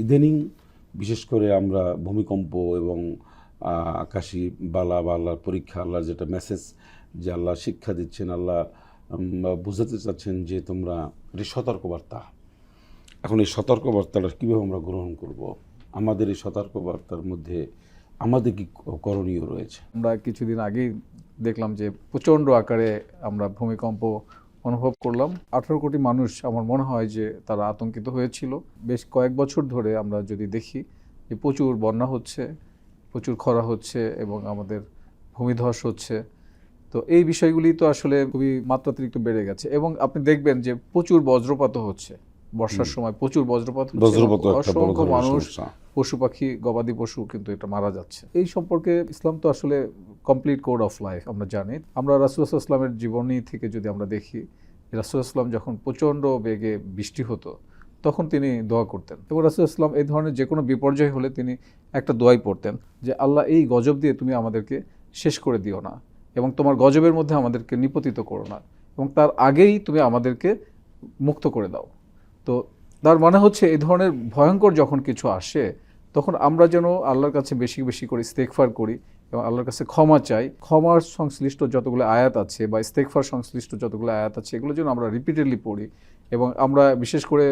ইদানিং বিশেষ করে আমরা ভূমিকম্প এবং আকাশী বালা বা আল্লাহর পরীক্ষা, আল্লাহর যেটা মেসেজ, যে আল্লাহ শিক্ষা দিচ্ছেন, আল্লাহ বোঝাতে চাচ্ছেন যে তোমরা এটি সতর্কবার্তা। এখন এই সতর্কবার্তাটা কীভাবে আমরা গ্রহণ করব? আমাদের এই সতর্কবার্তার মধ্যে আমাদের কি করণীয় রয়েছে? আমরা কিছুদিন আগেই দেখলাম যে প্রচণ্ড আকারে আমরা ভূমিকম্প অনুভব করলাম। 18 কোটি মানুষ আমার মনে হয় যে তারা আতঙ্কিত হয়েছিল। বেশ কয়েক বছর ধরে আমরা যদি দেখি যে প্রচুর বন্যা হচ্ছে, প্রচুর খরা হচ্ছে এবং আমাদের ভূমিধস হচ্ছে। তো এই বিষয়গুলি তো আসলে খুবই মাত্রাতিরিক্ত বেড়ে গেছে এবং আপনি দেখবেন যে প্রচুর বজ্রপাতও হচ্ছে। বর্ষার সময় প্রচুর বজ্রপাত হচ্ছে, অসংখ্য মানুষ, পশু পাখি, গবাদি পশু কিন্তু এটা মারা যাচ্ছে। এই সম্পর্কে ইসলাম তো আসলে কমপ্লিট কোড অফ লাইফ আমরা জানি। আমরা রাসূলুল্লাহ সাল্লাল্লাহু আলাইহি ওয়াসাল্লামের জীবনী থেকে যদি আমরা দেখি, রাসূলুল্লাহ সাল্লাল্লাহু আলাইহি ওয়াসাল্লাম যখন প্রচণ্ড বেগে বৃষ্টি হতো তখন তিনি দোয়া করতেন এবং রাসূলুল্লাহ সাল্লাল্লাহু আলাইহি ওয়াসাল্লাম এই ধরনের যে কোনো বিপর্যয় হলে তিনি একটা দোয়াই পড়তেন যে আল্লাহ এই গজব দিয়ে তুমি আমাদেরকে শেষ করে দিও না এবং তোমার গজবের মধ্যে আমাদেরকে নিপতিত করো না এবং তার আগেই তুমি আমাদেরকে মুক্ত করে দাও। তো তার মানে হচ্ছে এই ধরনের ভয়ঙ্কর যখন কিছু আসে তখন আমরা যেন আল্লাহর কাছে বেশি বেশি করে ইস্তেগফার করি এবং আল্লাহর কাছে ক্ষমা চাই। ক্ষমার সংশ্লিষ্ট যতগুলো আয়াত আছে বা ইস্তেগফার সংশ্লিষ্ট যতগুলো আয়াত আছে এগুলো যেন আমরা রিপিটেডলি পড়ি এবং আমরা বিশেষ করে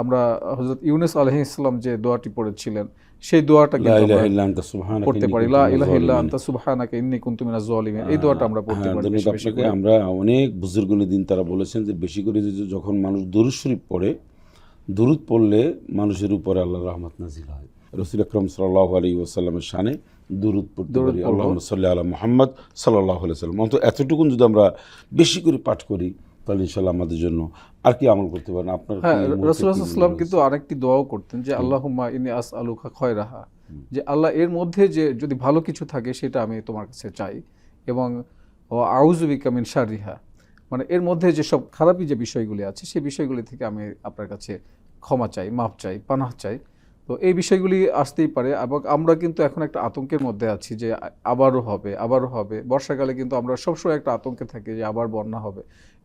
আমরা হযরত ইউনূস আলাইহিস সালাম যে দোয়াটি পড়েছিলেন সেই দোয়াটা কিন্তু আমরা পড়তে পারি, লা ইলাহা ইল্লা আনতা সুবহানাকা ইন্নী কুনতু মিনাজ জালিমিন। এই দোয়াটা আমরা পড়তে পারি বেশি বেশি করে। আমরা অনেক বুজুর্গদের দিন তারা বলেছেন যে বেশি করে যখন মানুষ দুরূদ শরীফ পড়ে, দুরূদ পড়লে মানুষের উপরে আল্লাহর রহমত নাজিল হয়। রাসূল আকরাম সাল্লাল্লাহু আলাইহি ওয়াসাল্লামের শানে দুরূদ পড়তে পারি, আল্লাহুম্মা সাল্লি আলা মুহাম্মদ সাল্লাল্লাহু আলাইহি ওয়াসাল্লাম। অন্তত এতটুকু যদি আমরা বেশি করে পাঠ করি তাহলে ইনশাআল্লাহ আমাদের জন্য আর কি আমল করতে পারেন। আপনার হ্যাঁ, রাসূলুল্লাহ সাল্লাল্লাহু আলাইহি ওয়াসাল্লাম কিন্তু আরেকটি দোয়াও করতেন যে আল্লাহুম্মা ইন্নী আসআলুকা খায়রাহা, যে আল্লাহ এর মধ্যে যে যদি ভালো কিছু থাকে সেটা আমি তোমার কাছে চাই এবং আউযু বিকা মিন শাররিহা, মানে এর মধ্যে যেসব খারাপি যে বিষয়গুলি আছে সেই বিষয়গুলি থেকে আমি আপনার কাছে ক্ষমা চাই, মাপ চাই, পানাহ চাই। তো এই বিষয়গুলি আসতেই পারে এবং আমরা কিন্তু এখন একটা আতঙ্কের মধ্যে আছি যে আবারও হবে, আবারও হবে। বর্ষাকালে কিন্তু আমরা সবসময় একটা আতঙ্কে থাকি যে আবার বন্যা হবে।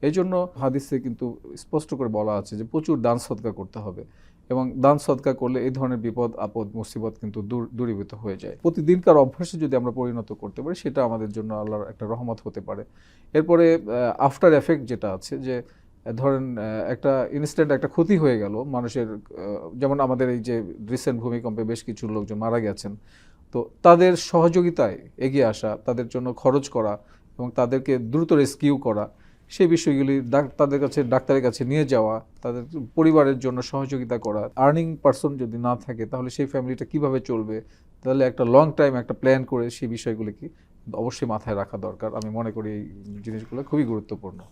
এই জন্য হাদিসে কিন্তু স্পষ্ট করে বলা আছে যে প্রচুর দান সদকা করতে হবে এবং দান সদকা করলে এই ধরনের বিপদ আপদ মুসিবত কিন্তু দূরীভূত হয়ে যায়। প্রতিদিনকার অভ্যাসে যদি আমরা পরিণত করতে পারি সেটা আমাদের জন্য আল্লাহর একটা রহমত হতে পারে। এরপরে আফটার এফেক্ট যেটা আছে যে ধরেন একটা ইনস্ট্যান্ট একটা ক্ষতি হয়ে গেল মানুষের, যেমন আমাদের এই যে রিসেন্ট ভূমিকম্পে বেশ কিছু লোকজন মারা গেছেন, তো তাদের সহযোগিতায় এগিয়ে আসা, তাদের জন্য খরচ করা এবং তাদেরকে দ্রুত রেস্কিউ করা, সেই বিষয়গুলি তাদের কাছে ডাক্তারের কাছে নিয়ে যাওয়া, তাদের পরিবারের জন্য সহযোগিতা করা। আর্নিং পারসন যদি না থাকে তাহলে সেই ফ্যামিলিটা কিভাবে চলবে, তাহলে একটা লং টাইম একটা প্ল্যান করে সেই বিষয়গুলিকে অবশ্যই মাথায় রাখা দরকার। আমি মনে করি এই জিনিসগুলো খুবই গুরুত্বপূর্ণ।